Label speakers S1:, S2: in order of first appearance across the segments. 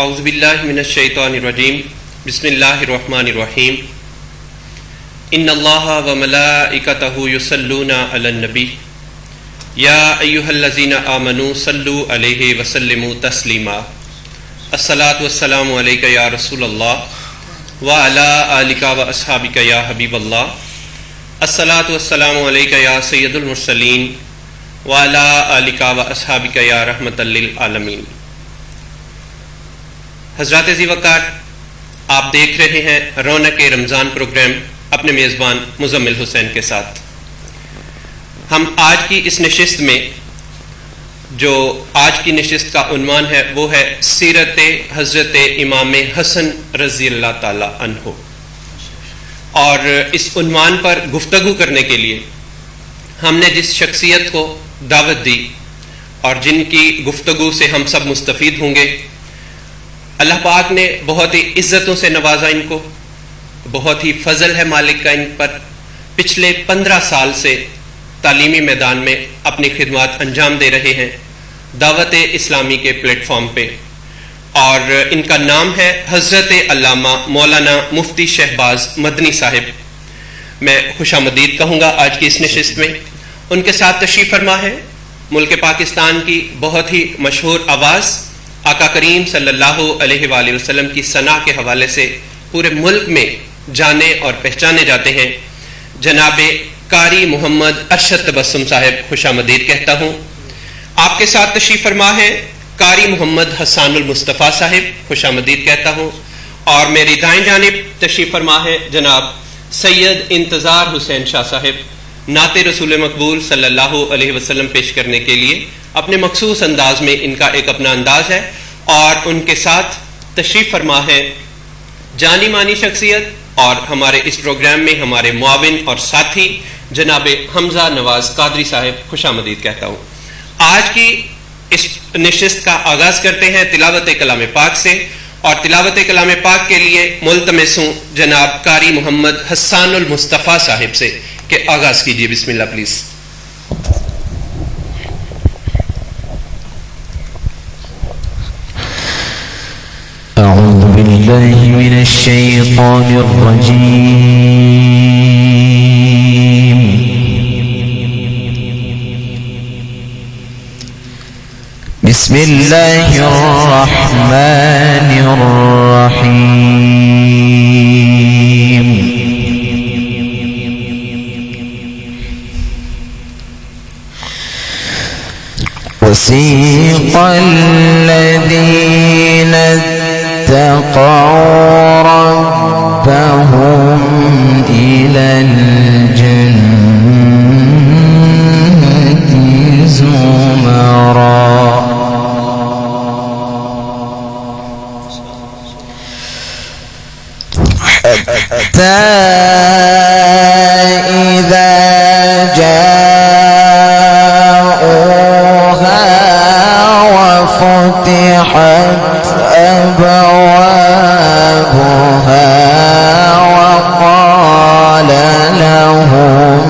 S1: اعوذ باللہ من الشیطان الرجیم بسم اللہ الرحمن الرحیم ان اللہ وملائکتہ یصلون علی النبی یا ایہا الذین آمنوا صلوا علیہ وسلموا تسلیما الصلاۃ والسلام علیک یا رسول اللہ وعلی آلک واصحابک یا حبیب اللہ الصلاۃ والسلام علیک یا سید المرسلین وعلی آلک واصحابک یا رحمۃ للعالمین۔ حضرات ذی وقار، آپ دیکھ رہے ہیں رونق رمضان پروگرام اپنے میزبان مزمل حسین کے ساتھ۔ ہم آج کی اس نشست میں جو آج کی نشست کا عنوان ہے وہ ہے سیرت حضرت امام حسن رضی اللہ تعالی عنہ، اور اس عنوان پر گفتگو کرنے کے لیے ہم نے جس شخصیت کو دعوت دی اور جن کی گفتگو سے ہم سب مستفید ہوں گے، اللہ پاک نے بہت ہی عزتوں سے نوازا ان کو، بہت ہی فضل ہے مالک کا ان پر۔ پچھلے 15 سال سے تعلیمی میدان میں اپنی خدمات انجام دے رہے ہیں دعوت اسلامی کے پلیٹ فارم پہ، اور ان کا نام ہے حضرت علامہ مولانا مفتی شہباز مدنی صاحب۔ میں خوش آمدید کہوں گا آج کی اس نشست میں۔ ان کے ساتھ تشریف فرما ہے ملک پاکستان کی بہت ہی مشہور آواز، آقا کریم صلی اللہ علیہ وآلہ وسلم کی ثنا کے حوالے سے پورے ملک میں جانے اور پہچانے جاتے ہیں، جناب قاری محمد ارشد تبسم صاحب، خوش آمدید کہتا ہوں۔ آپ کے ساتھ تشریف فرما ہے قاری محمد حسان المصطفیٰ صاحب، خوش آمدید کہتا ہوں۔ اور میری دائیں جانب تشریف فرما ہے جناب سید انتظار حسین شاہ صاحب، نعت رسول مقبول صلی اللہ علیہ وسلم پیش کرنے کے لیے اپنے مخصوص انداز میں ان کا ایک اپنا انداز ہے، اور ان کے ساتھ تشریف فرما ہے جانی مانی شخصیت اور ہمارے اس پروگرام میں ہمارے معاون اور ساتھی جناب حمزہ نواز قادری صاحب، خوش آمدید کہتا ہوں۔ آج کی اس نشست کا آغاز کرتے ہیں تلاوت کلام پاک سے، اور تلاوت کلام پاک کے لیے ملتمس ہوں جناب قاری محمد حسان المصطفیٰ صاحب سے کہ آغاز کیجیے۔ بسم اللہ پلیز۔
S2: أعوذ بالله من الشيطان الرجيم بسم الله الرحمن الرحيم وسيق الذين اتقوا ربهم إلى الجنة زمرا حتى إذا جاءوها وفتحت أبوابها وقال لهم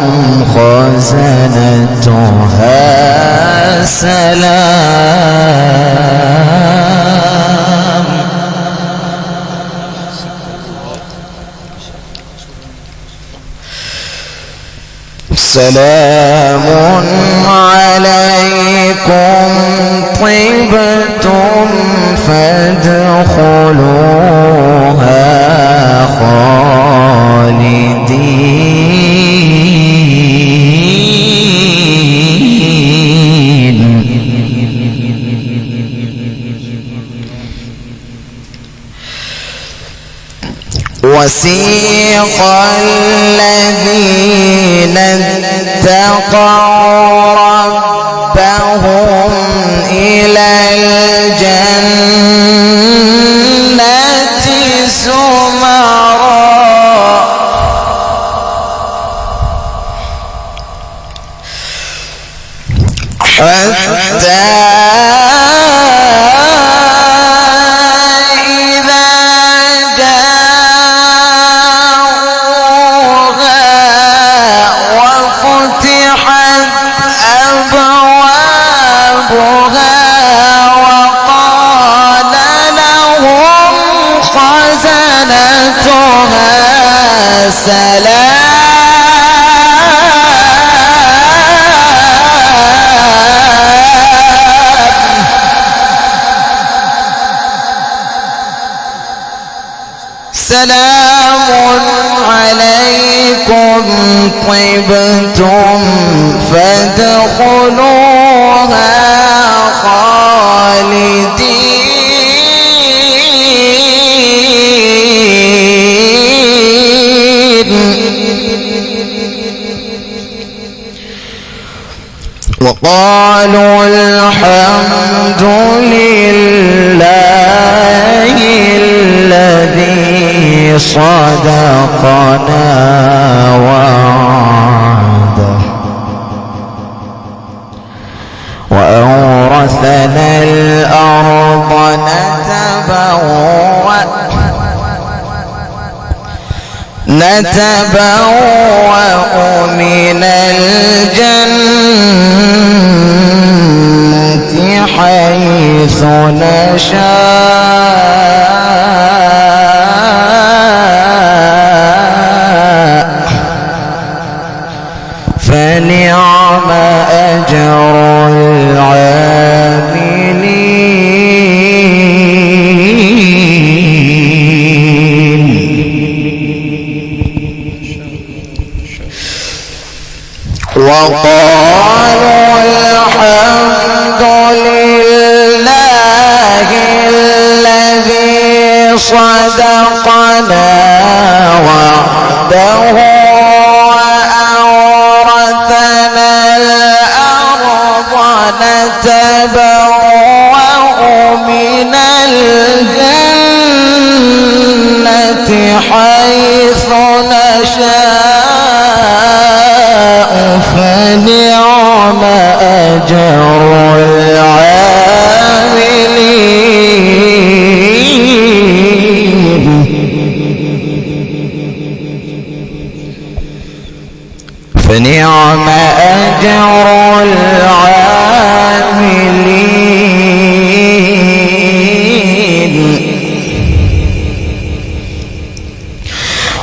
S2: خزنتها سلام عليكم طبتم فادخلوها خالدين وسيق الذين اتقوا ربهم إلى الجنة زمرا حتى وقال لهم سلام عليكم طبتم فادخلوها خالدين. وقالوا الحمد لله الذي صدقنا وعده وأورثنا الأرض نتبوأ من الجنة حيث نشاء فنعم أجر العاملين. وقالوا الحمد لله الذي صدقنا وعده وأورثنا الأرض نتبوأ من الجنة حيث نشاء فنعم أجر العاملين. فنعم أجر العاملين.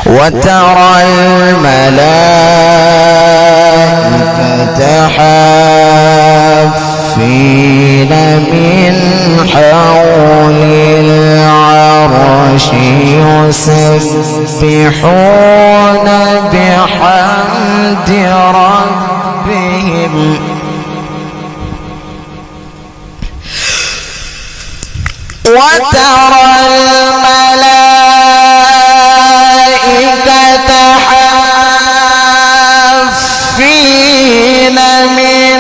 S2: وترى الملائكة حافين من حول العرش يسبحون بحمد ربهم وترى الملائكة حافين من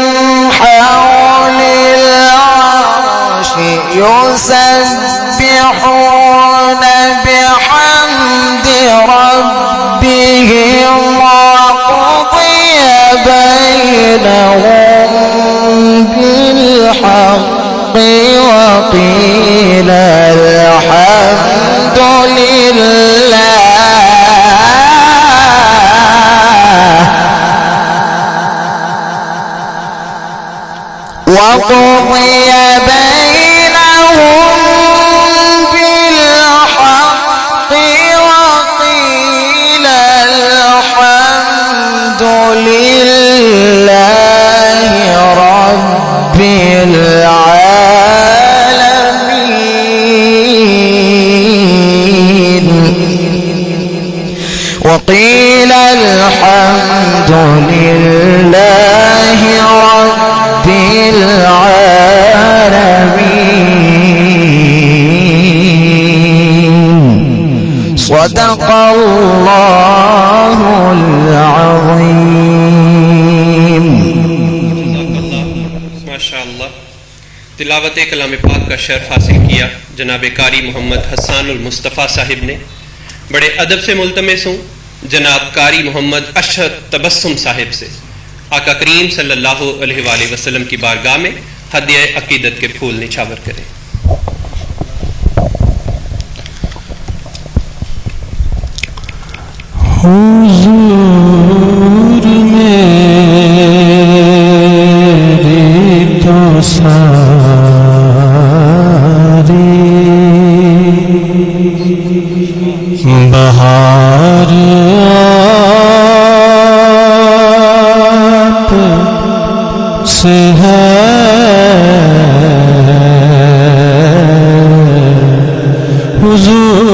S2: حول العرش يسبحون بحمد ربهم وقضي بينهم بالحق وقيل الحمد لله وقضي بينهم بالحق وقيل الحمد لله رب العالمين. وقيل الحمد لله رب العالمين. صدق الله العظيم.
S1: ماشاءاللہ. تلاوت کلام پاک کا شرف حاصل کیا جناب قاری محمد حسان المصطفیٰ صاحب نے. بڑے ادب سے ملتمس ہوں جناب قاری محمد اشرف تبسم صاحب سے آقا کریم صلی اللہ علیہ وآلہ وسلم کی بارگاہ میں ہدیہ عقیدت کے پھول نچھاور کریں.
S3: حضور میری تو ساری بہار آپ سے ہے حضور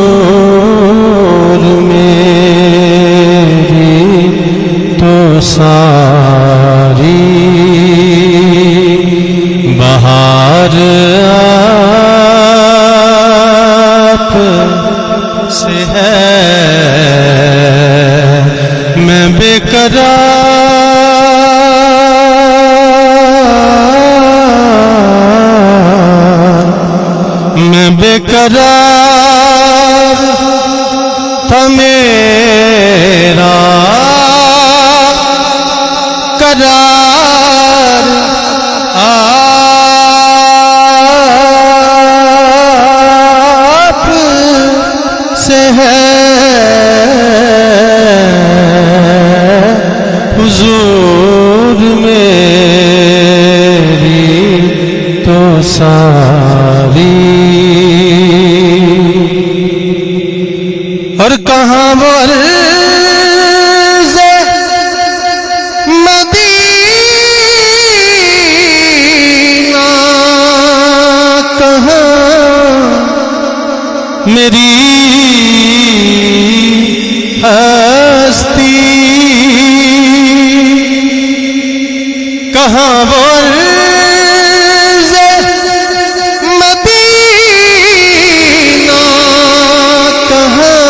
S3: بہار آپ سے ہے میں بے قرار میں بے قرار تھا میرا قرار آپ سے ہے حضور میری تو ساری اور کہاں وہ عرض مدینہ کہاں میری ہستی کہاں وہ عرض مدینہ کہاں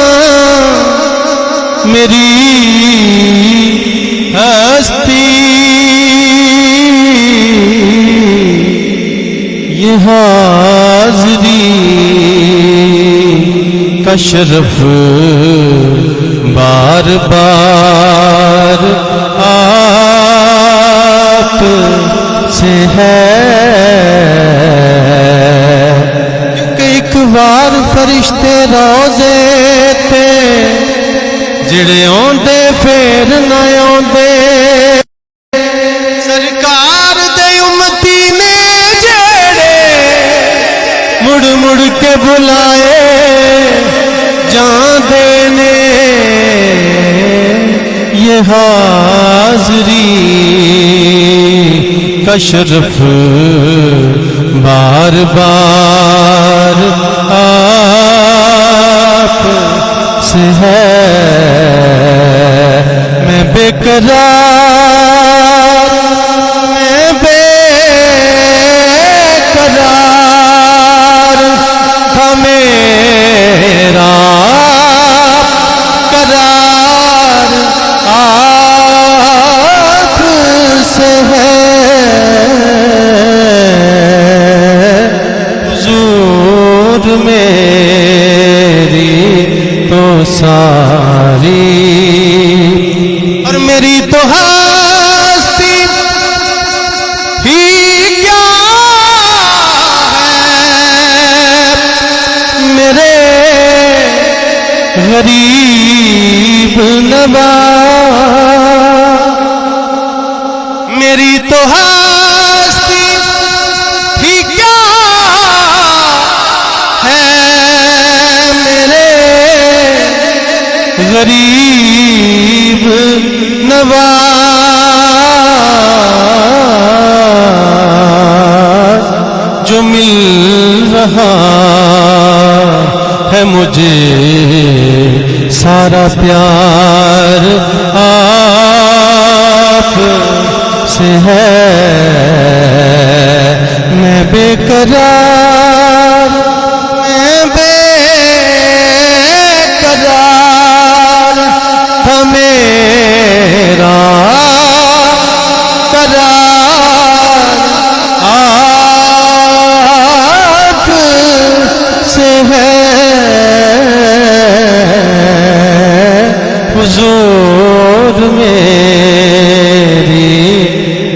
S3: میری ہستی یہ حاضری کا شرف بار بار آپ سے ہے ایک بار فرشتے روزے تے جڑے آندے پھر نہ آندے سرکار دے امتی نے جڑے مڑ مڑ کے بلائے جاندے نے یہ حاضری کا شرف بار بار آپ سے ہے میں بے قرار میں بے قرار تھا میرا قرار آپ سے ہے حضور میری تو ساری اور میری تو ہستی ہی کیا ہے میرے غریب نواز میری تو ہستی ہی کیا ہے میرے غریب نواز جو مل رہا ہے مجھے سارا پیار آپ سے ہے میں بے قرار میں بے قرار تھا میرا قرار آپ سے ہے حضور میری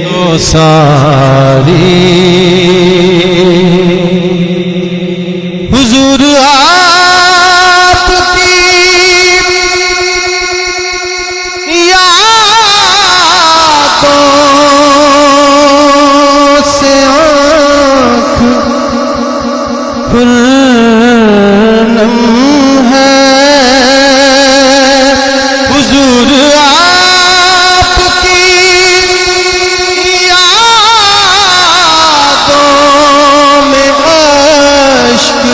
S3: تو ساری حضور آپ کی یادوں سے آنکھ پرنم ہے حضور آپ کی یادوں میں عشق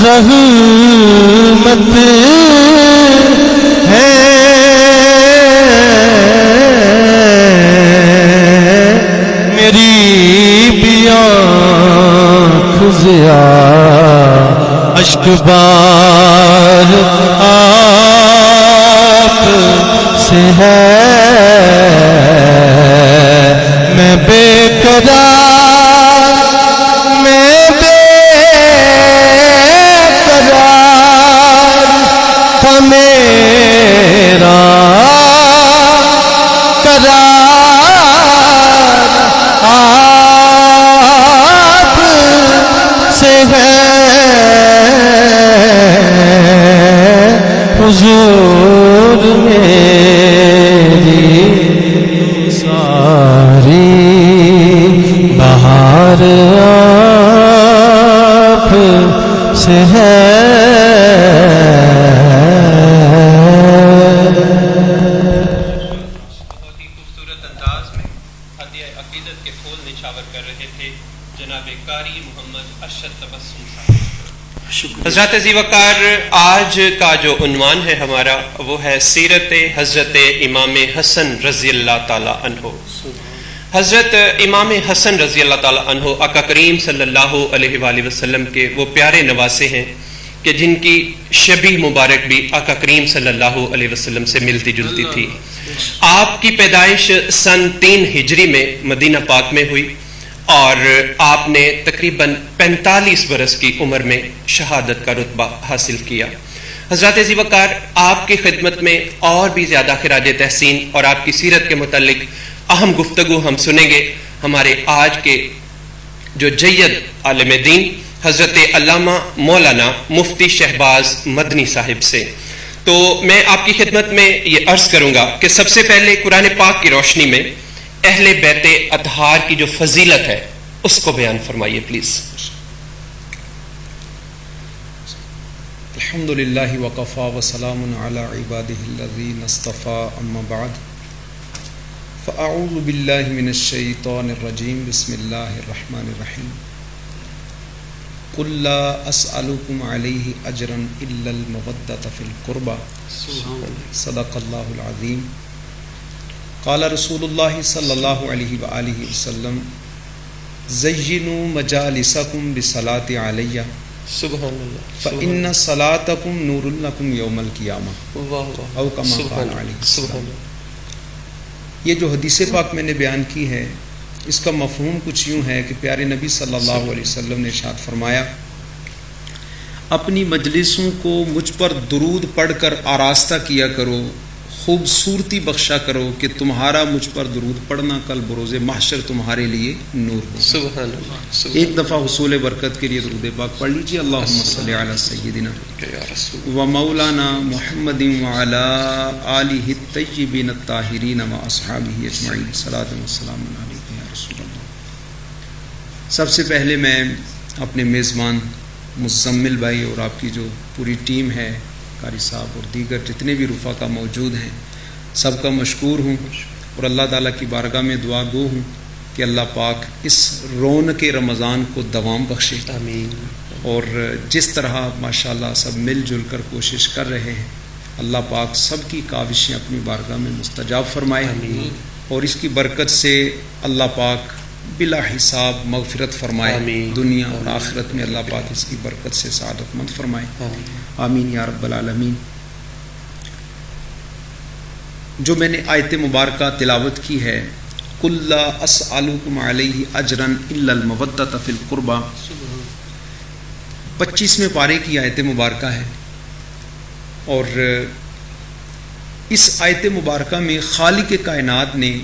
S3: رحمت ہے روزیا اشک بار آپ سے ہے میں بے قرار میں بے قرار تھا میرا قرار آپ سے ہے حضور میری ساری بہار آپ سے ہے
S1: بہت ہی خوبصورت انداز میں ہدیہ عقیدت کے پھول نچھاور کر رہے تھے جناب قاری محمد ارشد تبسم صاحب. حضرات عزیز وقار، آج کا جو عنوان ہے ہمارا وہ ہے سیرت حضرت امام حسن رضی اللہ تعالی عنہ. حضرت امام حسن رضی اللہ تعالی عنہ آقا کریم صلی اللہ علیہ وآلہ وسلم کے وہ پیارے نواسے ہیں کہ جن کی شبیہ مبارک بھی آقا کریم صلی اللہ علیہ وسلم سے ملتی جلتی تھی. آپ کی پیدائش سن 3 ہجری میں مدینہ پاک میں ہوئی اور آپ نے تقریباً 45 برس کی عمر میں شہادت کا رتبہ حاصل کیا. حضرات عزیز وقار، آپ کی خدمت میں اور بھی زیادہ خراج تحسین اور آپ کی سیرت کے متعلق اہم گفتگو ہم سنیں گے ہمارے آج کے جو جید عالم دین حضرت علامہ مولانا مفتی شہباز مدنی صاحب سے. تو میں آپ کی خدمت میں یہ عرض کروں گا کہ سب سے پہلے قرآن پاک کی روشنی میں اہل بیت اطہار کی جو فضیلت ہے اس کو بیان فرمائیے پلیز.
S4: الحمدللہ وقفا وسلام علی عبادہ الذین اصطفى اما بعد فاعوذ باللہ من الشیطان الرجیم بسم اللہ الرحمن الرحیم قل لا اسألکم علیہ اجرا الا المودۃ فی القربى صدق اللہ العظیم. قال رسول اللہ صلی اللہ علیہ وآلہ وسلم زینوا مجالسکم بالصلاۃ علی
S1: سبحان اللہ
S4: فإن صلاتکم نور لکم یوم القیامہ او کما قال علیہ السلام. یہ جو حدیث پاک میں نے بیان کی ہے اس کا مفہوم کچھ یوں ہے کہ پیارے نبی صلی اللہ علیہ وسلم نے ارشاد فرمایا اپنی مجلسوں کو مجھ پر درود پڑھ کر آراستہ کیا کرو، خوبصورتی بخشا کرو کہ تمہارا مجھ پر درود پڑھنا کل بروز محشر تمہارے لیے نور ہو.
S1: سبحان اللہ.
S4: ایک دفعہ حصول برکت کے لیے درود پاک پڑھ لیجیے. اللہم صلی علی سیدنا و مولانا محمد وعلی آلہ الطیبین الطاہرین و اصحابہ اجمعین صلاۃ و سلام علیکم یا رسول اللہ. سب سے پہلے میں اپنے میزبان مزمل بھائی اور آپ کی جو پوری ٹیم ہے، قاری صاحب اور دیگر جتنے بھی رفقا موجود ہیں، سب کا مشکور ہوں اور اللہ تعالیٰ کی بارگاہ میں دعا گو ہوں کہ اللہ پاک اس رونق رمضان کو دوام بخشے.
S1: آمین.
S4: اور جس طرح ماشاءاللہ سب مل جل کر کوشش کر رہے ہیں، اللہ پاک سب کی کاوشیں اپنی بارگاہ میں مستجاب فرمائے.
S1: آمین.
S4: اور اس کی برکت سے اللہ پاک بلا حساب مغفرت فرمائے.
S1: آمین.
S4: دنیا اور آخرت میں اللہ پاک اس کی برکت سے سعادت مند فرمائے.
S1: آمین.
S4: آمین یا رب العالمین. جو میں نے آیت مبارکہ تلاوت کی ہے قل لا اسألکم علیہ اجرا الا المودۃ فی القربى، 25ویں پارے کی آیت مبارکہ ہے. اور اس آیت مبارکہ میں خالق کائنات نے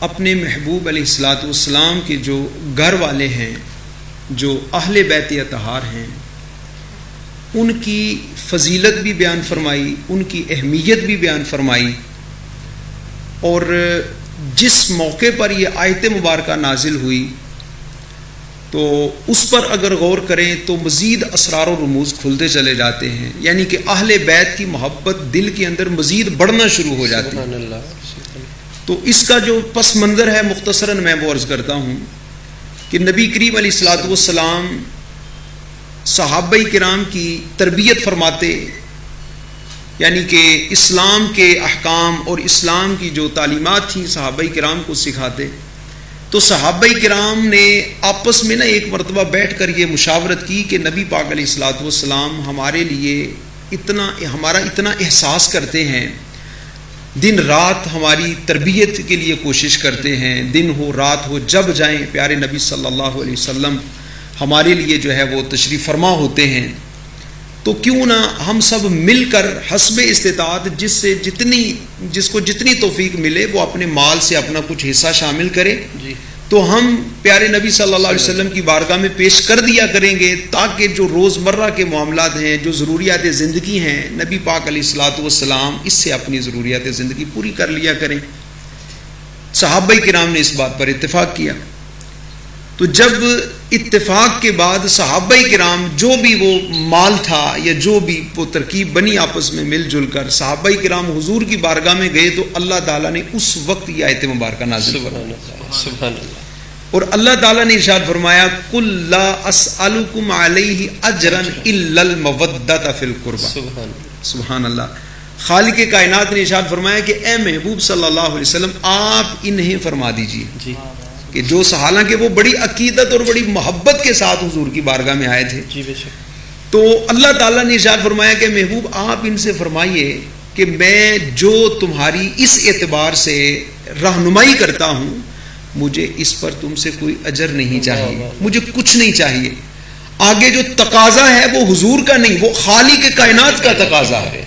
S4: اپنے محبوب علیہ الصلاۃ والسلام کے جو گھر والے ہیں، جو اہل بیت اطہار ہیں، ان کی فضیلت بھی بیان فرمائی، ان کی اہمیت بھی بیان فرمائی. اور جس موقع پر یہ آیت مبارکہ نازل ہوئی تو اس پر اگر غور کریں تو مزید اسرار و رموز کھلتے چلے جاتے ہیں. یعنی کہ اہل بیت کی محبت دل کے اندر مزید بڑھنا شروع ہو جاتی ہے.
S1: سبحان اللہ.
S4: تو اس کا جو پس منظر ہے مختصراً میں وہ عرض کرتا ہوں کہ نبی کریم علیہ الصلوۃ والسلام صحابہ کرام کی تربیت فرماتے، یعنی کہ اسلام کے احکام اور اسلام کی جو تعلیمات تھیں صحابہ کرام کو سکھاتے. تو صحابہ کرام نے آپس میں نا ایک مرتبہ بیٹھ کر یہ مشاورت کی کہ نبی پاک علیہ الصلوۃ والسلام ہمارے لیے ہمارا اتنا احساس کرتے ہیں، دن رات ہماری تربیت کے لیے کوشش کرتے ہیں، دن ہو رات ہو جب جائیں پیارے نبی صلی اللہ علیہ وسلم ہمارے لیے جو ہے وہ تشریف فرما ہوتے ہیں، تو کیوں نہ ہم سب مل کر حسب استطاعت جس کو جتنی توفیق ملے وہ اپنے مال سے اپنا کچھ حصہ شامل کرے، تو ہم پیارے نبی صلی اللہ علیہ وسلم کی بارگاہ میں پیش کر دیا کریں گے، تاکہ جو روزمرہ کے معاملات ہیں، جو ضروریات زندگی ہیں، نبی پاک علیہ الصلوۃ والسلام اس سے اپنی ضروریات زندگی پوری کر لیا کریں۔ صحابہ کرام نے اس بات پر اتفاق کیا۔ تو جب اتفاق کے بعد صحابہ کرام جو بھی وہ مال تھا یا جو بھی وہ ترکیب بنی آپس میں مل جل کر صحابہ کرام حضور کی بارگاہ میں گئے، تو اللہ تعالیٰ نے اس وقت یہ آیت مبارکہ نازل فرمائی، اور اللہ تعالیٰ نے ارشاد فرمایا قُلْ لَا أَسْأَلُكُمْ عَلَيْهِ أَجْرًا إِلَّا الْمَوَدَّةَ فِي الْقُرْبَى۔ سبحان اللہ، خالق کائنات نے ارشاد فرمایا کہ اے محبوب صلی اللہ علیہ وسلم آپ انہیں فرما دیجیے کہ جو حالانکہ وہ بڑی عقیدت اور بڑی محبت کے ساتھ حضور کی بارگاہ میں آئے تھے، تو اللہ تعالیٰ نے ارشاد فرمایا کہ محبوب آپ ان سے فرمائیے کہ میں جو تمہاری اس اعتبار سے رہنمائی کرتا ہوں، مجھے اس پر تم سے کوئی اجر نہیں چاہیے، مجھے کچھ نہیں چاہیے۔ آگے جو تقاضا ہے وہ حضور کا نہیں، وہ خالق کائنات کا تقاضا ہے،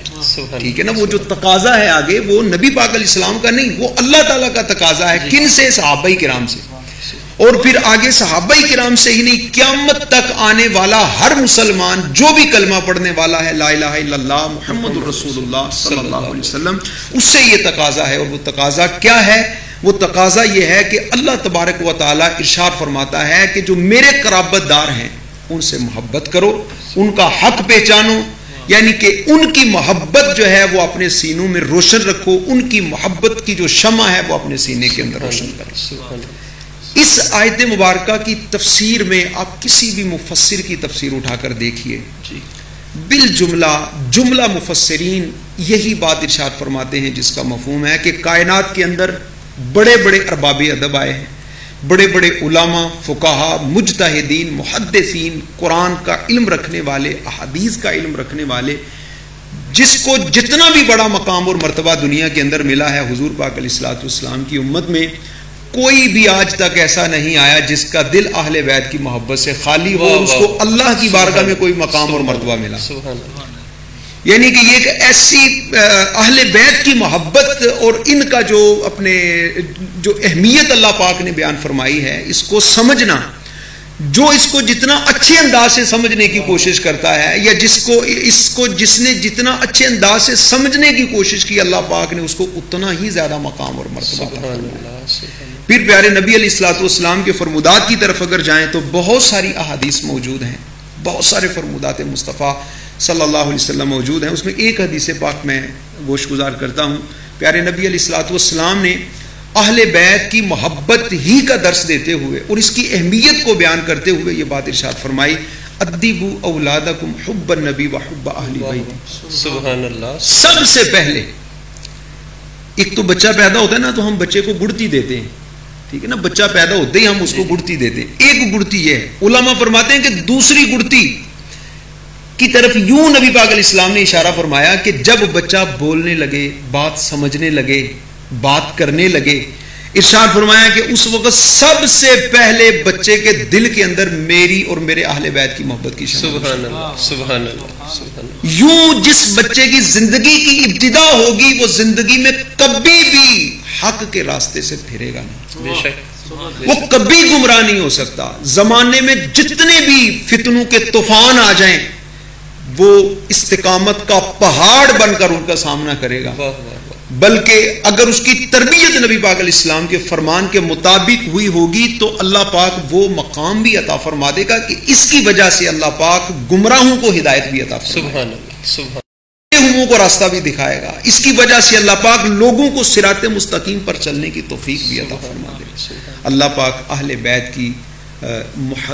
S4: ٹھیک ہے نا؟ وہ جو تقاضا ہے آگے وہ نبی پاک علیہ السلام کا نہیں، وہ اللہ تعالیٰ کا تقاضا ہے۔ کن سے؟ صحابہ کرام سے، اور پھر آگے صحابہ کرام سے ہی نہیں، قیامت تک آنے والا ہر مسلمان جو بھی کلمہ پڑھنے والا ہے لا الہ الا اللہ محمد الرسول اللہ صلی اللہ علیہ وسلم، اس سے یہ تقاضا ہے۔ اور وہ تقاضا کیا ہے؟ وہ تقاضا یہ ہے کہ اللہ تبارک و تعالیٰ ارشاد فرماتا ہے کہ جو میرے قرابت دار ہیں ان سے محبت کرو، ان کا حق پہچانو، یعنی کہ ان کی محبت جو ہے وہ اپنے سینوں میں روشن رکھو، ان کی محبت کی جو شمع ہے وہ اپنے سینے کے اندر روشن کرو۔ اس آیت مبارکہ کی تفسیر میں آپ کسی بھی مفسر کی تفسیر اٹھا کر دیکھیے، بالجملہ جملہ مفسرین یہی بات ارشاد فرماتے ہیں جس کا مفہوم ہے کہ کائنات کے اندر بڑے بڑے ارباب ادب آئے ہیں، بڑے بڑے علماء، فقہا، مجتہدین، محدثین، قرآن کا علم رکھنے والے، احادیث کا علم رکھنے والے، جس کو جتنا بھی بڑا مقام اور مرتبہ دنیا کے اندر ملا ہے، حضور پاک علیہ الصلوۃ والسلام کی امت میں کوئی بھی آج تک ایسا نہیں آیا جس کا دل اہل بیت کی محبت سے خالی ہو اور اس کو اللہ کی بارگاہ میں کوئی مقام اور مرتبہ ملا۔ یعنی کہ یہ ایک ایسی اہل بیت کی محبت اور ان کا جو اپنے جو اہمیت اللہ پاک نے بیان فرمائی ہے، اس کو سمجھنا، جو اس کو جتنا اچھے انداز سے سمجھنے کی کوشش کرتا ہے، یا جس نے جتنا اچھے انداز سے سمجھنے کی کوشش کی، اللہ پاک نے اس کو اتنا ہی زیادہ مقام اور مرتبہ۔ پھر پیارے نبی علیہ الصلوۃ والسلام کے فرمودات کی طرف اگر جائیں تو بہت ساری احادیث موجود ہیں، بہت سارے فرمودات مصطفیٰ صلی اللہ علیہ وسلم موجود ہیں۔ اس میں ایک حدیث پاک میں گوش گزار کرتا ہوں۔ پیارے نبی علیہ الصلوۃ والسلام نے اہل بیت کی محبت ہی کا درس دیتے ہوئے اور اس کی اہمیت کو بیان کرتے ہوئے یہ بات ارشاد فرمائی، ادبوا اولادکم حب النبی وحب اہل بیت۔
S1: سبحان اللہ۔
S4: سب سے پہلے ایک تو بچہ پیدا ہوتا ہے نا، تو ہم بچے کو گڑتی دیتے ہیں، ٹھیک ہے نا؟ بچہ پیدا ہوتے ہی ہم اس کو گڑتی دیتے ہیں۔ ایک گڑتی یہ ہے، علماء فرماتے ہیں کہ دوسری گڑتی کی طرف یوں نبی پاک علیہ السلام نے اشارہ فرمایا کہ جب بچہ بولنے لگے، بات سمجھنے لگے، بات کرنے لگے، ارشاد فرمایا کہ اس وقت سب سے پہلے بچے کے دل کے اندر میری اور میرے اہل بیت کی محبت کی شمع۔
S1: سبحان اللہ، سبحان اللہ، سبحان اللہ۔
S4: یوں جس بچے کی زندگی کی ابتدا ہوگی، وہ زندگی میں کبھی بھی حق کے راستے سے پھرے گا نہیں،
S1: بے شک
S4: وہ کبھی گمراہ نہیں ہو سکتا۔ زمانے میں جتنے بھی فتنوں کے طوفان آ جائیں، وہ استقامت کا پہاڑ بن کر ان کا سامنا کرے گا، بلکہ اگر اس کی تربیت نبی پاک علیہ السلام کے فرمان کے مطابق ہوئی ہوگی تو اللہ پاک وہ مقام بھی عطا فرما دے گا کہ اس کی وجہ سے اللہ پاک گمراہوں کو ہدایت بھی عطا فرما دے گا،
S1: سبحان اللہ، سبحان
S4: اللہ کو راستہ بھی دکھائے گا۔ اس کی وجہ سے اللہ پاک لوگوں کو صراط مستقیم پر چلنے کی توفیق بھی عطا فرما دے گا۔ اللہ پاک اہل بیت کی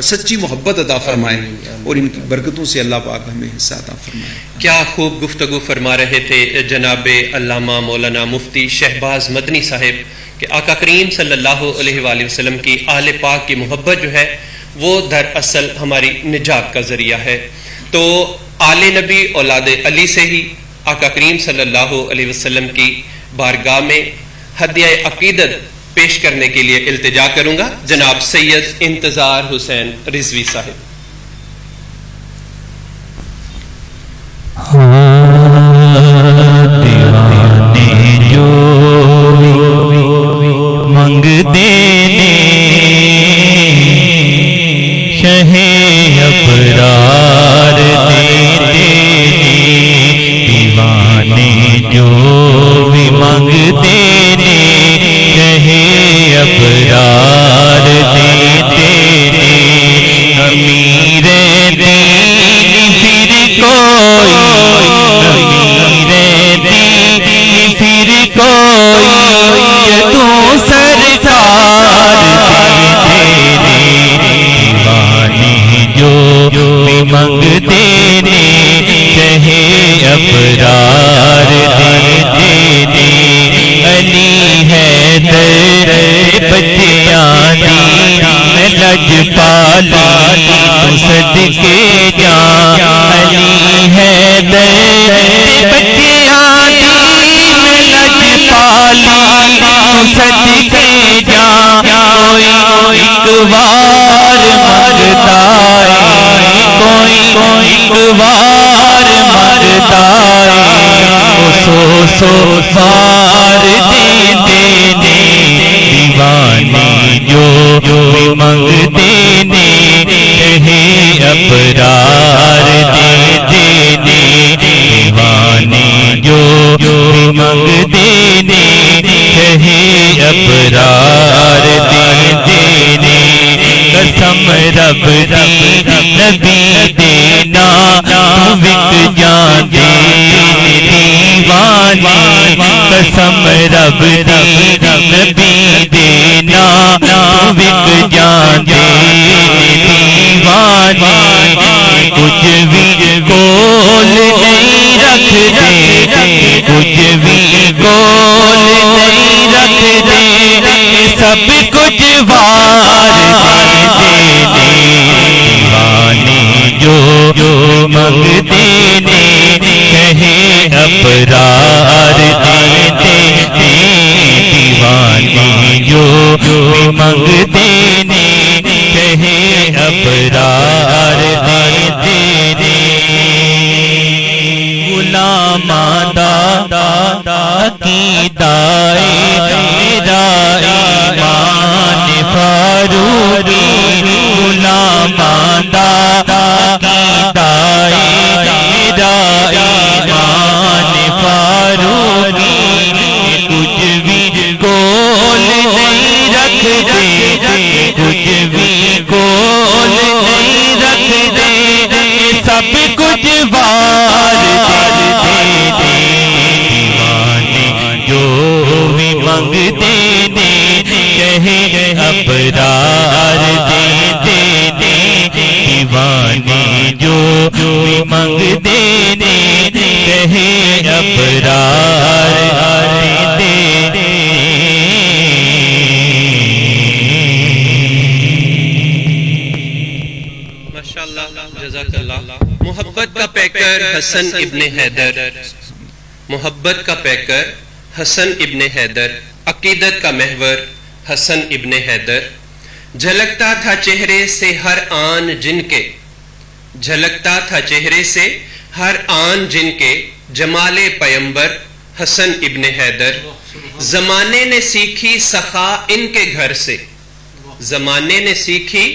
S4: سچی محبت عطا فرمائے اور ان کی برکتوں سے اللہ پاک ہمیں حصہ عطا فرمائے۔
S1: کیا خوب گفتگو فرما رہے تھے جناب علامہ مولانا مفتی شہباز مدنی صاحب، کہ آقا کریم صلی اللہ علیہ وآلہ وسلم کی اہل پاک کی محبت جو ہے وہ دراصل ہماری نجات کا ذریعہ ہے. تو آل نبی اولاد علی سے ہی آقا کریم صلی اللہ علیہ وسلم کی بارگاہ میں ہدیہ عقیدت پیش کرنے کے لیے التجا کروں گا. جناب سید انتظار حسین رضوی صاحب.
S3: دیوانے جو منگتے نے شہ ابرار دیتے نے، دیوانے جو بھی منگتے نے شہ ابرار دیتے نے. امیر دین پھر کوئی، امیر دین پھر کوئی تو سرکار دیتے نے. دیوانے جو بھی منگتے نے شہ ابرار دیتے نے. علی حیدر بچیاں دی لجپالی تو صدقے جاں. علی حیدر بچیاں دی لجپالی تو صدقے جاں. کوئی ایک بار منگتا ہے، کوئی ایک بار منگتا ہے، سو بار دیتے نے. دیوانے جو بھی منگتے نے شہ ابرار دیتے نے. دیوانے جو بھی منگتے نے شہ ابرار دیتے نے. قسم رب دی نبی دینا تو وک جاندے دیوانے. قسم رب دی نبی دینا تو وک جاندے دیوانے. کچھ بھی گول نہیں رکھتے، کچھ بھی گول نہیں رکھتے، سب کچھ وار دیتے نے. دیوانے جو منگتے نے شہ ابرار دیتے نے. دیوانے جو منگتے نے شہ ابرار دیتے نے. غلاماں دا عقیدہ میرا ایمان فاروقی. غلاماں دا عقیدہ میرا ایمان فاروقی. کچھ بھی گول نہیں رکھتے، کچھ بھی گول نہیں رکھتے، سب کچھ وار دیتے نے. دیوانے جو بھی منگتے نے شہ ابرار دیتے نے. دیوانے جو بھی منگتے نے شہ ابرار دیتے نے.
S1: جزاک اللہ. محبت کا پیکر حسن ابن حیدر، محبت کا پیکر حسن ابن حیدر، عقیدت کا محور حسن ابن حیدر. جھلکتا تھا چہرے سے ہر آن جن کے، جھلکتا تھا چہرے سے ہر آن جن کے، جمال پیمبر حسن ابن حیدر. زمانے نے سیکھی سخا ان کے گھر سے، زمانے نے سیکھی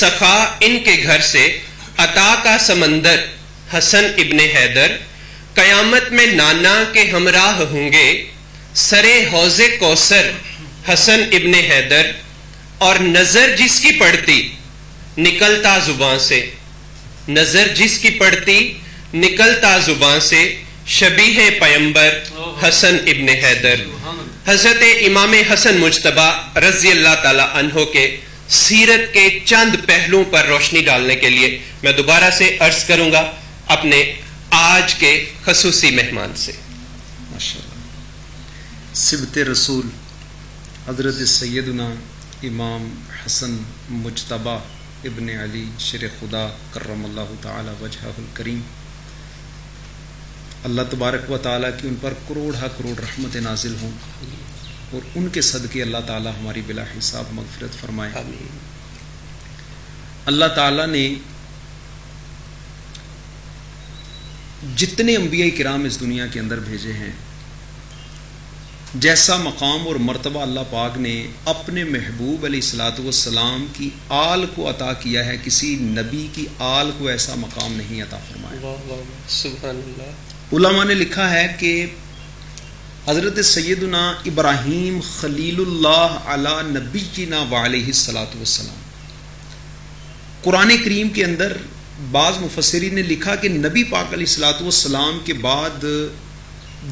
S1: سخا ان کے گھر سے. عطا کا سمندر حسن ابن حیدر. قیامت میں نانا کے ہمراہ ہوں گے سرے حوض کوثر حسن ابن حیدر. اور نظر جس کی پڑتی نکلتا زباں سے، نظر جس کی پڑتی نکلتا زباں سے، شبیہ پیمبر حسن ابن حیدر. حضرت امام حسن مجتبی رضی اللہ تعالی عنہ کے سیرت کے چند پہلوؤں پر روشنی ڈالنے کے لیے میں دوبارہ سے عرض کروں گا اپنے آج کے خصوصی مہمان سے.
S4: ماشاءاللہ. سبت رسول حضرت سیدنا امام حسن مجتبی ابن علی شر خدا کرم اللہ تعالی وجہہ الکریم، اللہ تبارک و تعالیٰ کی ان پر کروڑا کروڑ رحمت نازل ہوں اور ان کے صدقے اللہ تعالیٰ ہماری بلا حساب مغفرت فرمائے.
S1: آمین.
S4: اللہ تعالیٰ نے جتنے انبیاء کرام اس دنیا کے اندر بھیجے ہیں، جیسا مقام اور مرتبہ اللہ پاک نے اپنے محبوب علیہ الصلاۃ والسلام کی آل کو عطا کیا ہے، کسی نبی کی آل کو ایسا مقام نہیں عطا فرمایا.
S1: واہ واہ سبحان اللہ.
S4: علماء نے لکھا ہے کہ حضرت سیدنا ابراہیم خلیل اللہ علی نبینا وعلیہ الصلاۃ والسلام، قرآن کریم کے اندر بعض مفسرین نے لکھا کہ نبی پاک علیہ الصلاۃ والسلام کے بعد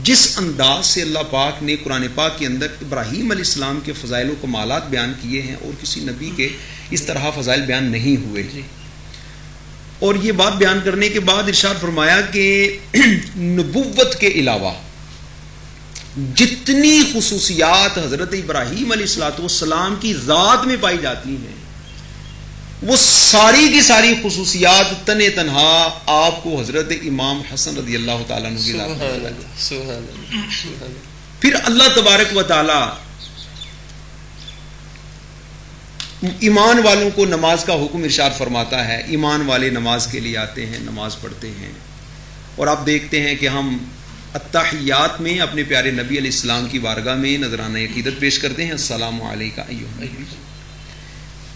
S4: جس انداز سے اللہ پاک نے قرآن پاک کے اندر ابراہیم علیہ السلام کے فضائل و کمالات بیان کیے ہیں، اور کسی نبی کے اس طرح فضائل بیان نہیں ہوئے. اور یہ بات بیان کرنے کے بعد ارشاد فرمایا کہ نبوت کے علاوہ جتنی خصوصیات حضرت ابراہیم علیہ الصلوۃ والسلام کی ذات میں پائی جاتی ہیں، وہ ساری کی ساری خصوصیات تنے تنہا آپ کو حضرت امام حسن رضی اللہ تعالیٰ عنہ کی ذات میں
S1: سبحان
S4: ملا.
S1: اللہ سبحان اللہ سبحان اللہ.
S4: پھر اللہ تبارک و تعالی ایمان والوں کو نماز کا حکم ارشاد فرماتا ہے. ایمان والے نماز کے لیے آتے ہیں، نماز پڑھتے ہیں، اور آپ دیکھتے ہیں کہ ہم التحیات میں اپنے پیارے نبی علیہ السلام کی بارگاہ میں نذرانہ عقیدت پیش کرتے ہیں، السلام علیکہ ایھا النبی.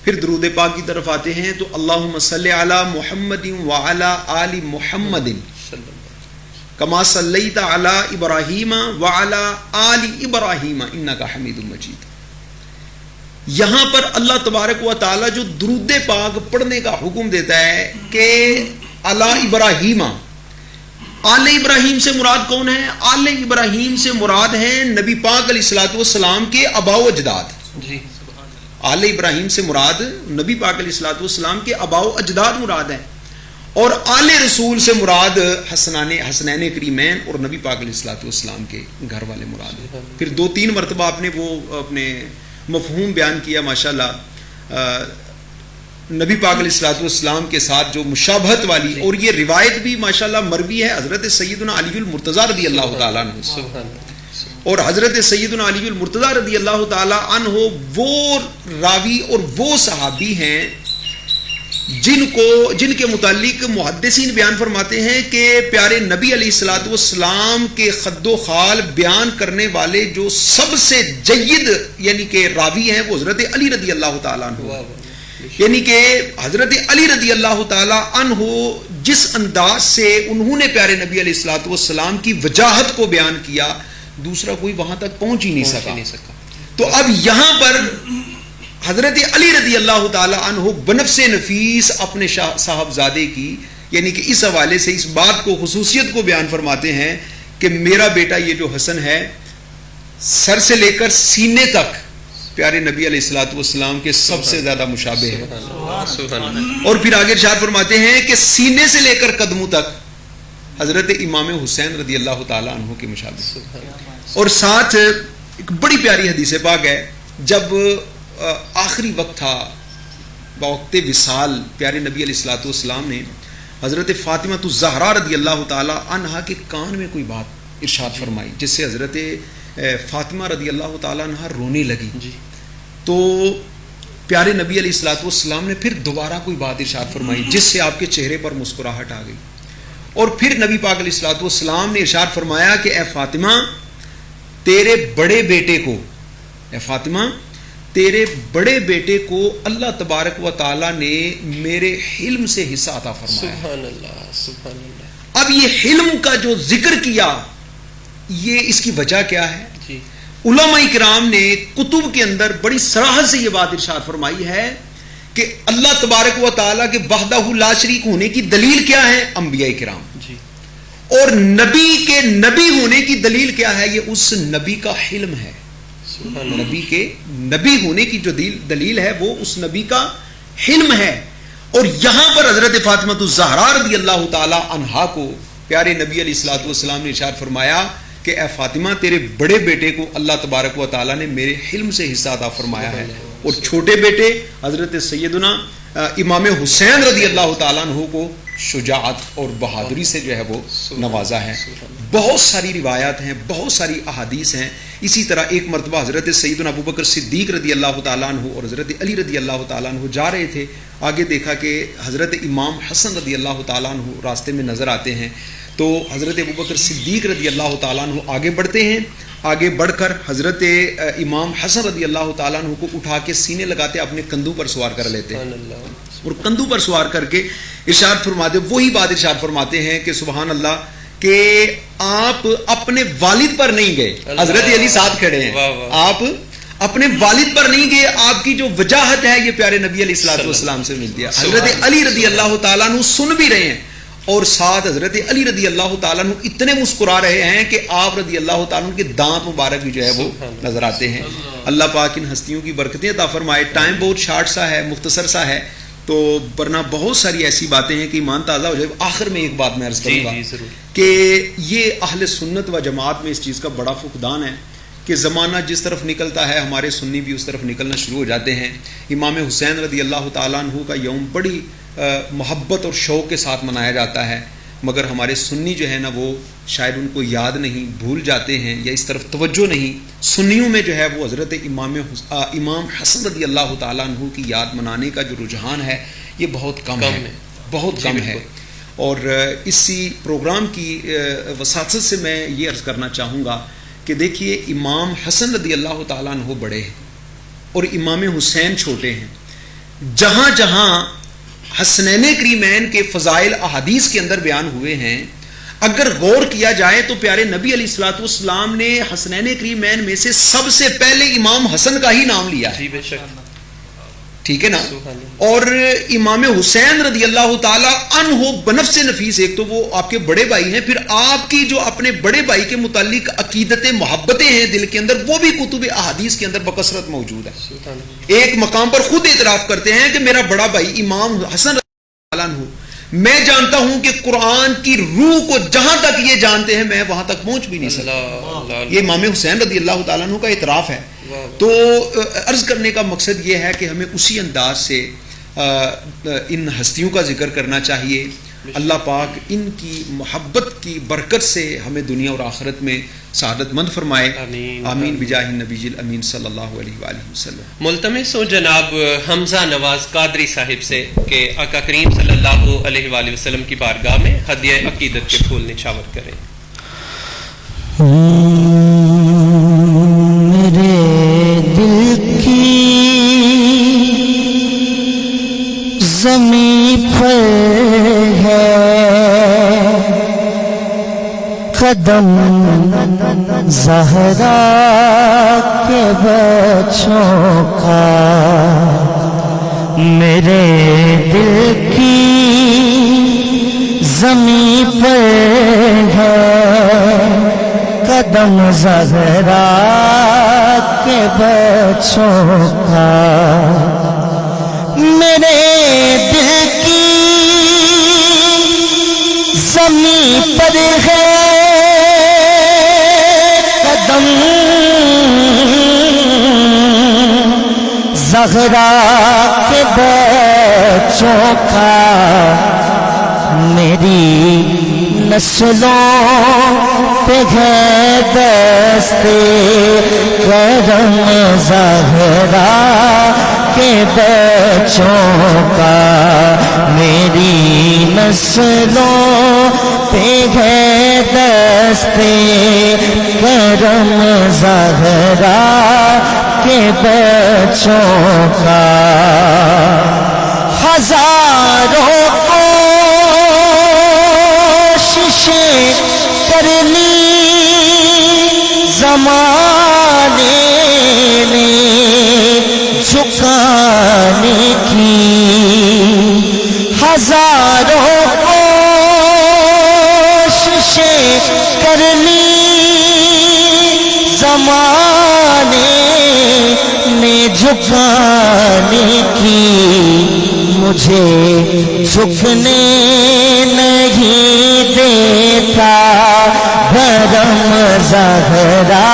S4: پھر درود پاک کی طرف آتے ہیں تو اللہم صلی علی محمد وعلی آل محمد کما صلیت علی ابراہیم وعلی آل ابراہیم انک حمید مجید. یہاں پر اللہ تبارک و تعالی جو درود پاک پڑھنے کا حکم دیتا ہے کہ علی ابراہیم، آل ابراہیم سے مراد کون ہے؟ آل ابراہیم سے مراد ہے نبی پاک علیہ الصلوۃ والسلام کے آباء و اجداد.
S1: جی.
S4: آل ابراہیم سے مراد نبی پاک علیہ الصلوۃ والسلام کے آباء و اجداد مراد ہیں، اور آل رسول سے مراد حسنین کریمین اور نبی پاک علیہ الصلوۃ والسلام کے گھر والے مراد ہیں. پھر 2-3 مرتبہ آپ نے وہ اپنے مفہوم بیان کیا ماشاءاللہ نبی پاک علیہ الصلوۃ والسلام کے ساتھ جو مشابہت والی، اور یہ روایت بھی ماشاءاللہ مروی ہے حضرت سیدنا علی المرتضیٰ رضی اللہ تعالیٰ عنہ.
S1: سبحان اللہ.
S4: اور حضرت سیدنا علی المرتضیٰ رضی اللہ تعالی عنہ وہ راوی اور وہ صحابی ہیں جن کے متعلق محدثین بیان فرماتے ہیں کہ پیارے نبی علیہ الصلوۃ والسلام کے خد و خال بیان کرنے والے جو سب سے جید یعنی کہ راوی ہیں وہ حضرت علی رضی اللہ تعالیٰ عنہ. یعنی کہ حضرت علی رضی اللہ تعالی عنہ جس انداز سے انہوں نے پیارے نبی علیہ الصلوۃ والسلام کی وجاہت کو بیان کیا، دوسرا کوئی وہاں تک پہنچ ہی نہیں سکا. تو اب یہاں پر حضرت علی رضی اللہ تعالی عنہ بنفس نفیس اپنے صاحبزادے کی یعنی کہ اس حوالے سے اس بات کو خصوصیت کو بیان فرماتے ہیں کہ میرا بیٹا یہ جو حسن ہے سر سے لے کر سینے تک پیارے نبی علیہ الصلوۃ والسلام کے سب سے زیادہ مشابہ ہے. اور پھر آگے ارشاد فرماتے ہیں کہ سینے سے لے کر قدموں تک حضرت امام حسین رضی اللہ تعالی عنہ کے مشابہ. اور ساتھ ایک بڑی پیاری حدیث پاک ہے، جب آخری وقت تھا بوقت وصال، پیارے نبی علیہ الصلوۃ والسلام نے حضرت فاطمہ الزہرا رضی اللہ تعالی عنہا کے کان میں کوئی بات ارشاد فرمائی جس سے حضرت فاطمہ رضی اللہ تعالی عنہا رونے لگی. تو پیارے نبی علیہ الصلوۃ والسلام نے پھر دوبارہ کوئی بات ارشاد فرمائی جس سے آپ کے چہرے پر مسکراہٹ آ گئی. اور پھر نبی پاک علیہ الصلوۃ والسلام نے ارشاد فرمایا کہ اے فاطمہ تیرے بڑے بیٹے کو، اے فاطمہ تیرے بڑے بیٹے کو اللہ تبارک و تعالی نے میرے حلم سے حصہ عطا فرمایا.
S1: سبحان اللہ سبحان اللہ.
S4: اب یہ حلم کا جو ذکر کیا، یہ اس کی وجہ کیا ہے؟
S1: جی.
S4: علماء کرام نے کتب کے اندر بڑی صراحت سے یہ بات ارشاد فرمائی ہے کہ اللہ تبارک و تعالیٰ کے وحدہ لا شریک ہونے کی دلیل کیا ہے؟ انبیاء کرام.
S1: جی.
S4: اور نبی کے نبی ہونے کی دلیل کیا ہے؟ یہ اس نبی کا حلم ہے. نبی کے نبی ہونے کی جو دلیل ہے وہ اس نبی کا حلم ہے. اور یہاں پر حضرت فاطمہ الزہرا رضی اللہ تعالی عنہا کو پیارے نبی علیہ الصلوۃ والسلام نے ارشاد فرمایا کہ اے فاطمہ تیرے بڑے بیٹے کو اللہ تبارک و تعالیٰ نے میرے حلم سے حصہ عطا فرمایا ہے، اور چھوٹے بیٹے حضرت سیدنا امام حسین رضی اللہ تعالیٰ عنہ کو شجاعت اور بہادری سے جو ہے وہ نوازا ہے۔ بہت ساری روایات ہیں، بہت ساری احادیث ہیں۔ اسی طرح ایک مرتبہ حضرت سیدنا ابوبکر صدیق رضی اللہ تعالیٰ عنہ اور حضرت علی رضی اللہ تعالیٰ عنہ جا رہے تھے، آگے دیکھا کہ حضرت امام حسن رضی اللہ تعالیٰ عنہ راستے میں نظر آتے ہیں، تو حضرت ابوبکر صدیق رضی اللہ تعالیٰ عنہ آگے بڑھتے ہیں، آگے بڑھ کر حضرت امام حسن رضی اللہ تعالیٰ عنہ کو اٹھا کے سینے لگاتے اپنے کندھوں پر سوار کر لیتے ہیں، اور کندھوں پر سوار کر کے ارشاد فرماتے، وہی بات ارشاد فرماتے ہیں کہ سبحان اللہ کہ آپ اپنے والد پر نہیں گئے، حضرت علی ساتھ کھڑے ہیں، آپ اپنے والد پر نہیں گئے، آپ کی جو وجاہت ہے یہ پیارے نبی علیہ الصلوۃ والسلام سے ملتی ہے۔ حضرت علی رضی اللہ تعالیٰ عنہ سن بھی رہے ہیں، اور ساتھ حضرت علی رضی اللہ تعالیٰ عنہ اتنے مسکرا رہے ہیں کہ آپ رضی اللہ تعالیٰ عنہ کے دانت مبارک بھی جو ہے وہ نظر آتے ہیں۔ اللہ پاک ان ہستیوں کی برکتیں عطا فرمائے۔ ٹائم بہت شارٹ سا ہے، مختصر سا ہے، تو ورنہ بہت ساری ایسی باتیں ہیں کہ ایمان تازہ ہو جائے۔ آخر میں ایک بات میں عرض کروں گا کہ یہ اہل سنت و جماعت میں اس چیز کا بڑا فقدان ہے کہ زمانہ جس طرف نکلتا ہے ہمارے سنی بھی اس طرف نکلنا شروع ہو جاتے ہیں۔ امام حسین رضی اللہ تعالیٰ عنہ کا یوم بڑی محبت اور شوق کے ساتھ منایا جاتا ہے، مگر ہمارے سنی جو ہے نا وہ شاید ان کو یاد نہیں، بھول جاتے ہیں یا اس طرف توجہ نہیں۔ سنیوں میں جو ہے وہ حضرت امام حسن رضی اللہ تعالیٰ عنہ کی یاد منانے کا جو رجحان ہے یہ بہت کم ہے، بہت کم ہے۔ اور اسی پروگرام کی وساطت سے میں یہ عرض کرنا چاہوں گا کہ دیکھیے امام حسن رضی اللہ تعالیٰ عنہ بڑے ہیں اور امام حسین چھوٹے ہیں۔ جہاں جہاں حسنین کریمین کے فضائل احادیث کے اندر بیان ہوئے ہیں، اگر غور کیا جائے تو پیارے نبی علیہ الصلوۃ والسلام نے حسنین کریمین میں سے سب سے پہلے امام حسن کا ہی نام لیا ہے، ٹھیک ہے نا؟ اور امام حسین رضی اللہ تعالی عنہ بنفس نفیس، ایک تو وہ آپ کے بڑے بھائی ہیں، پھر آپ کی جو اپنے بڑے بھائی کے متعلق عقیدتیں محبتیں ہیں دل کے اندر، وہ بھی کتب احادیث کے اندر بکثرت موجود ہے۔ ایک مقام پر خود اعتراف کرتے ہیں کہ میرا بڑا بھائی امام حسن رضی اللہ عنہ، میں جانتا ہوں کہ قرآن کی روح کو جہاں تک یہ جانتے ہیں میں وہاں تک پہنچ بھی نہیں سکتا۔ یہ امام حسین رضی اللہ تعالیٰ عنہ کا اعتراف ہے۔ تو عرض کرنے کا مقصد یہ ہے کہ ہمیں اسی انداز سے ان ہستیوں کا ذکر کرنا چاہیے۔ اللہ پاک ان کی محبت کی برکت سے ہمیں دنیا اور آخرت میں سعادت مند فرمائے، آمین بجاہ النبی الامین صلی اللہ علیہ وآلہ وسلم۔
S1: ملتمس ہوں جناب حمزہ نواز قادری صاحب سے کہ آقا کریم صلی اللہ علیہ وآلہ وسلم کی بارگاہ میں ہدیہ عقیدت کے پھول نچھاور کریں۔
S2: میرے دل کی زمین پر ہے قدم زہرا کے بچوں کا، میرے دل کی زمین پر ہے قدم زہرا کے بچوں کا، میرے دل کی زمین پر ہے قدم زہرا کے بچوں کا، میری نسلوں پہ ہے دست کرم زہرا کے بچوں کا، میری نسلوں پہ ہے دست کرم زہرا کے بچوں کا، ہزاروں کوششیں کر لی زمانے میں جھکانے کی، ہزاروں کوششیں کر لی زمانے میں جھکانے کی، مجھے جھکنے نہیں دیتا بھرم زہرا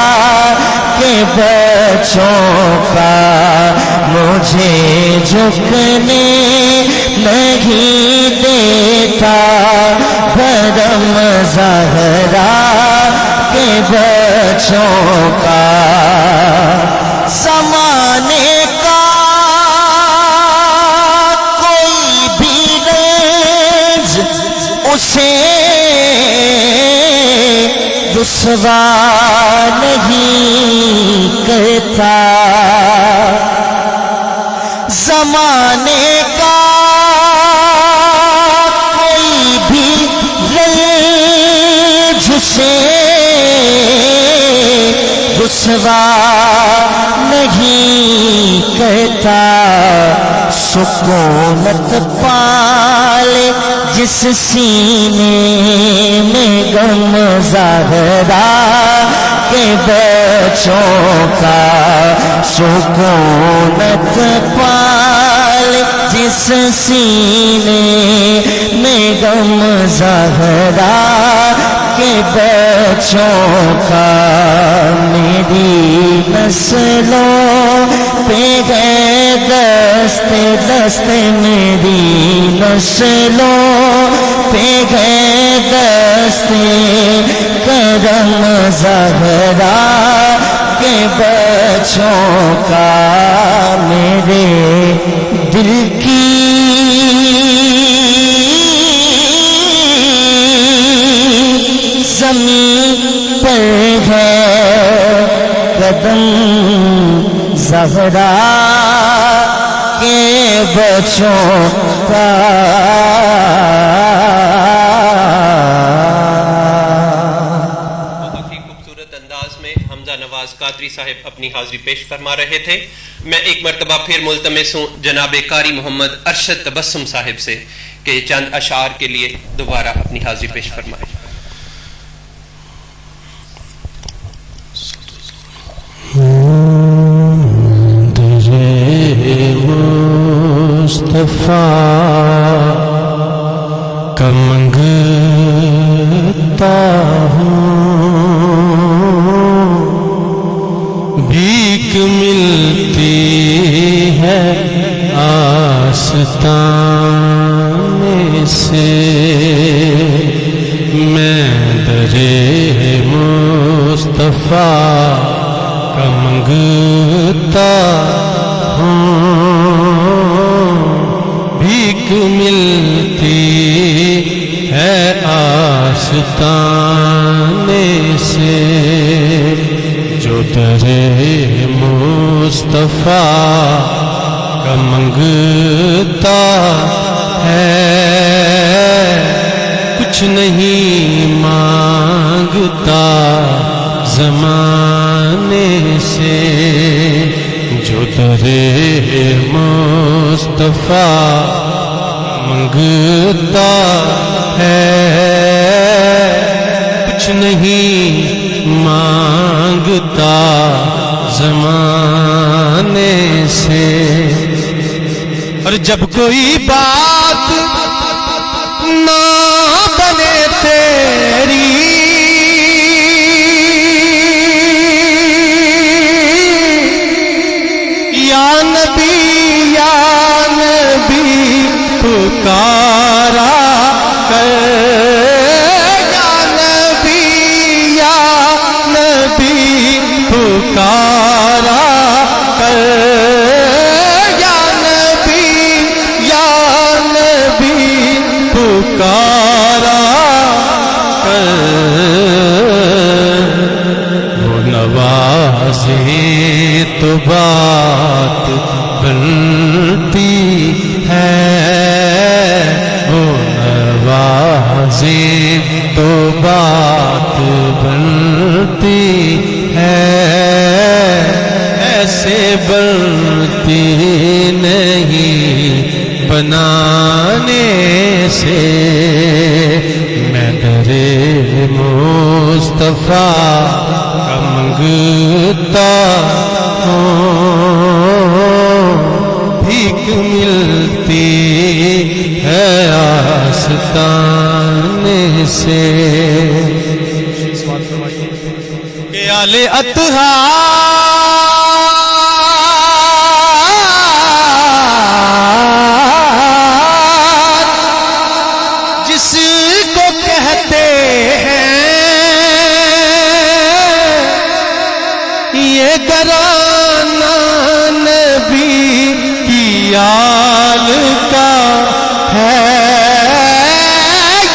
S2: کے بچوں کا مجھے جھکنے نہیں دیتا، بھرم زہرا کے بچوں کا زمانے کا کوئی بھی رنج اسے رسوا نہیں کرتا، زمانے کا کوئی بھی رنج اسے رسوا نہیں کرتا، سکونت پالے جس سینے میں غم زہرا کے بچوں کا، سکونت پالے جس سینے میں غم زہرا کے بچوں کا، میری نسلوں پہ ہے دست دست، میری نسلوں پہ ہے دست کرم زہرا کے بچوں کا، میرے دل کی زمین پر ہے قدم زہرا کے بچوں کا۔
S1: بہت ہی خوبصورت انداز میں حمزہ نواز قادری صاحب اپنی حاضری پیش فرما رہے تھے۔ میں ایک مرتبہ پھر ملتمس ہوں جناب قاری محمد ارشد تبسم صاحب سے کہ چند اشعار کے لیے دوبارہ اپنی حاضری پیش فرمائیں۔
S3: مصطفیٰ کا منگتا ہوں، بھیک ملتی ہے آستانے سے، میں درے مصطفیٰ کا منگتا ہوں، بھیک ملتی ہے آستانے سے، جو درے مصطفیٰ کا منگتا ہے، کچھ نہیں مانگتا زمانے سے، جو درے مصطفیٰ منگتا ہے، کچھ نہیں مانگتا زمانے سے، اور جب کوئی بات نہ بنے تیری یا نبی پکارا کر، یا نبی پکارا کر، یا نبی پکارا کر، وہ نوازیں تو بات بنتی ہے، وہ نوازیں تو بات بنتی ہے، ایسے بنتی نہیں بنانے سے، میں درے مصطفیٰ کا منگتا ہوں، بھیک ملتی ہے آستانے سے۔ وصال اطہار جس کو کہتے ہیں یہ گرانہ نبی کی آل کا ہے،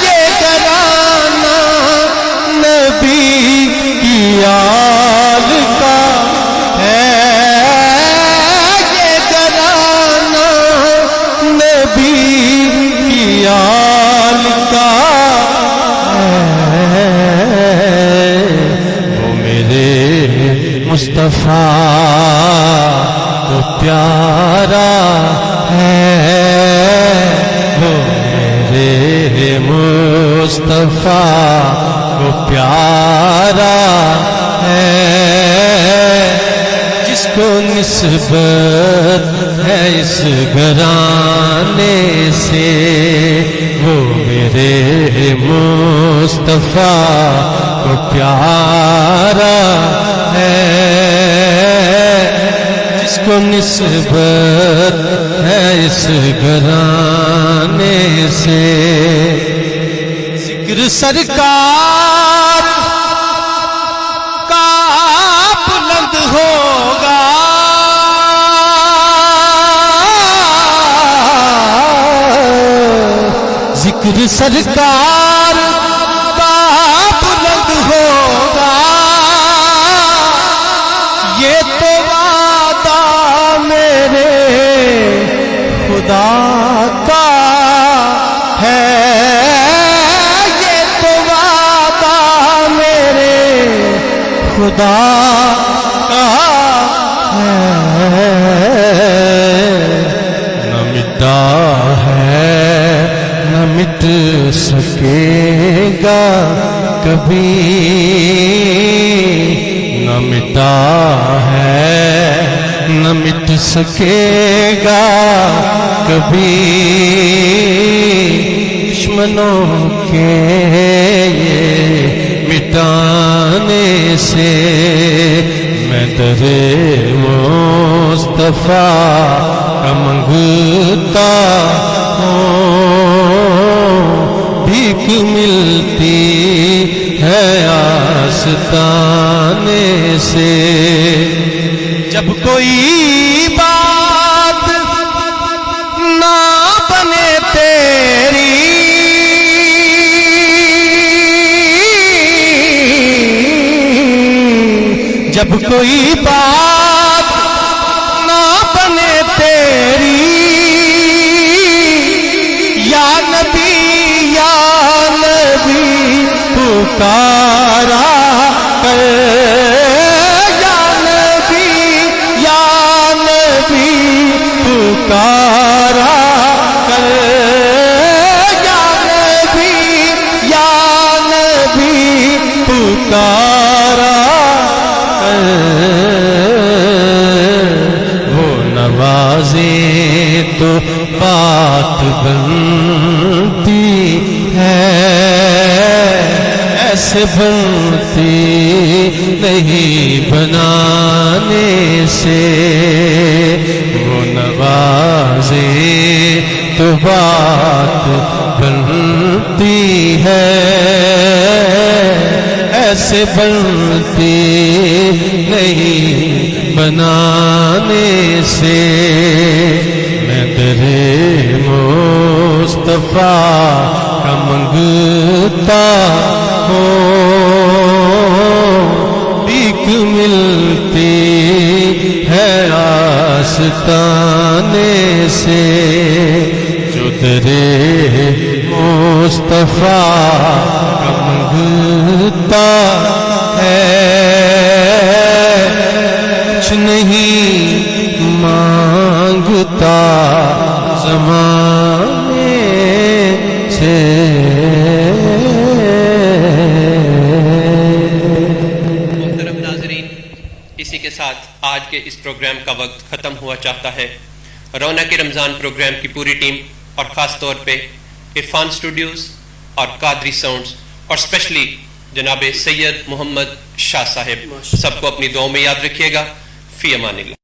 S3: یہ گرانہ نبی کی آل کا ہے، یہ گرانہ نبی کی آل کا ہے۔ وہ میرے مصطفیٰ کو پیارا ہے، وہ میرے مصطفیٰ کو پیارا ہے، جس کو نسبت ہے اس گھرانے سے، وہ میرے مصطفیٰ کو پیارا ہے، جس کو نسبت ہے اس گھرانے سے۔ ذکر سرکار کا بلند ہوگا، ذکر سرکار کا بلند ہوگا، یہ تو وعدہ میرے خدا کا ہے، یہ تو وعدہ میرے خدا کا ہے۔ نہ مٹا ہے نہ مٹ سکے گا کبھی، نہ مٹا ہے نہ مٹ سکے گا کبھی، دشمنوں کے یہ مٹانے سے، میں در مصطفیٰ کا منگتا ہوں، بھیک ملتی ہے آستانے سے۔ جب کوئی بات نہ بنے تیری، جب کوئی بات نہ بنے تیری، یا نبی پکارا کر، یا نبی پکارا کر، یا نبی پکارا کر، وہ نوازے تو بات بنتی ہے، ایسے بنتی نہیں بنانے سے، وہ نوازے تو بات بنتی ہے، ایسے بنتی نہیں بنانے سے۔ میں در مصطفیٰ کا منگتا ہوں، بھیک ملتی ہے آستانے سے، جو در مصطفیٰ کا منگتا ہے، کچھ نہیں مانگتا زمانے سے۔
S1: محترم ناظرین، اسی کے ساتھ آج کے اس پروگرام کا وقت ختم ہوا چاہتا ہے۔ رونق رمضان پروگرام کی پوری ٹیم اور خاص طور پہ عرفان اسٹوڈیوز اور قادری ساؤنڈز اور اسپیشلی جناب سید محمد شاہ صاحب. سب کو اپنی دعاؤں میں یاد رکھیے گا. فی امان اللہ.